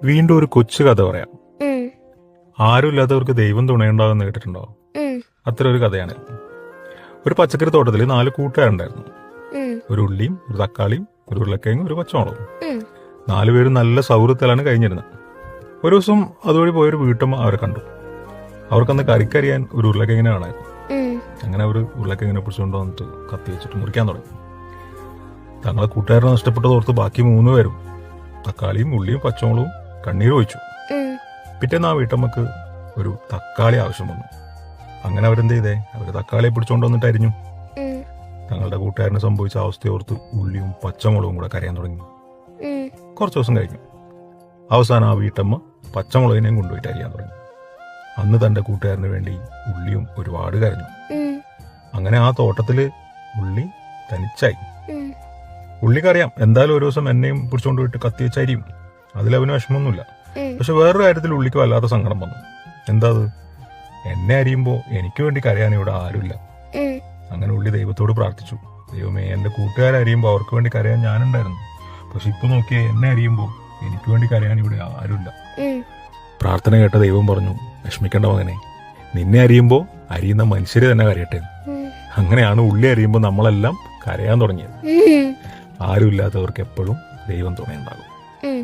വീണ്ടും ഒരു കൊച്ചു കഥ പറയാം. ഉം, ആരുമില്ലാത്തവർക്ക് ദൈവം തുണയുണ്ടാകുമെന്ന് കേട്ടിട്ടുണ്ടോ? ഉം, അത്ര ഒരു കഥയാണ്. ഒരു പച്ചക്കറി തോട്ടത്തിൽ 4 കൂട്ടുകാരുണ്ടായിരുന്നു. ഉം, ഒരു ഉള്ളിയും, ഒരു തക്കാളിയും, ഒരു ഉരുളക്കിഴങ്ങും, ഒരു പച്ചമുളകും. ഉം, 4 പേരും നല്ല സൗഹൃദത്തിലാണ് കഴിഞ്ഞിരുന്നത്. ഒരു ദിവസം അതുവഴി പോയൊരു വീട്ടമ്മ അവരെ കണ്ടു. അവർക്കന്ന് കറിക്കരിയാൻ ഒരു ഉരുളക്കിഴങ്ങിനെ കാണായിരുന്നു. ഉം, അങ്ങനെ അവർ ഉരുളക്കിഴങ്ങിനെ പിടിച്ചുകൊണ്ട് വന്നിട്ട് കത്തി വെച്ചിട്ട് മുറിക്കാൻ തുടങ്ങി. തങ്ങളെ കൂട്ടുകാരനെ നഷ്ടപ്പെട്ടത് ഓർത്ത് ബാക്കി 3 പേരും തക്കാളിയും, ഉള്ളിയും, പച്ചമുളകും കണ്ണീര് ഒഴിച്ചു. ഉം, പിറ്റേന്ന് ആ വീട്ടമ്മക്ക് ഒരു തക്കാളി ആവശ്യം വന്നു. അങ്ങനെ അവരെന്ത് ചെയ്തേ? അവർ തക്കാളിയെ പിടിച്ചുകൊണ്ട് വന്നിട്ട് അരിഞ്ഞു. ഉം, തങ്ങളുടെ കൂട്ടുകാരന് സംഭവിച്ച അവസ്ഥയോർത്ത് ഉള്ളിയും പച്ചമുളകും കൂടെ കരയാൻ തുടങ്ങി. ഉം, കുറച്ച് ദിവസം കഴിഞ്ഞു. അവസാനം ആ വീട്ടമ്മ പച്ചമുളകിനെയും കൊണ്ടുപോയിട്ട് അരിയാൻ തുടങ്ങി. അന്ന് തന്റെ കൂട്ടുകാരന് വേണ്ടി ഉള്ളിയും ഒരുപാട് കരഞ്ഞു. ഉം, അങ്ങനെ ആ തോട്ടത്തില് ഉള്ളി തനിച്ചായി. ഉം, ഉള്ളിക്കറിയാം എന്തായാലും ഒരു ദിവസം എന്നെയും പിടിച്ചുകൊണ്ട് പോയിട്ട് കത്തി വെച്ചരിയും, അതിലവന് വിഷമമൊന്നുമില്ല. ഉം, പക്ഷെ വേറൊരു കാര്യത്തിൽ ഉള്ളിക്ക് വല്ലാത്ത സങ്കടം വന്നു. എന്താ അത്? എന്നെ അരിയുമ്പോൾ എനിക്ക് വേണ്ടി കരയാൻ ഇവിടെ ആരുമില്ല. ഉം, അങ്ങനെ ഉള്ളി ദൈവത്തോട് പ്രാർത്ഥിച്ചു. ദൈവമേ, എന്റെ കൂട്ടുകാരെ അരിയുമ്പോൾ അവർക്ക് വേണ്ടി കരയാൻ ഞാനുണ്ടായിരുന്നു. പക്ഷെ ഇപ്പൊ നോക്കിയേ, എന്നെ അരിയുമ്പോൾ എനിക്ക് വേണ്ടി കരയാൻ ഇവിടെ ആരുമില്ല. ഉം, പ്രാർത്ഥന കേട്ട ദൈവം പറഞ്ഞു, വിഷമിക്കേണ്ട മകനെ, നിന്നെ അരിയുമ്പോൾ അരിയുന്ന മനുഷ്യരെ തന്നെ കരയട്ടെ. ഉം, അങ്ങനെയാണ് ഉള്ളി അരിയുമ്പോൾ നമ്മളെല്ലാം കരയാൻ തുടങ്ങിയത്. ഉം, ആരുമില്ലാത്തവർക്ക് എപ്പോഴും ദൈവം തുണയുണ്ടാകും. ഉം.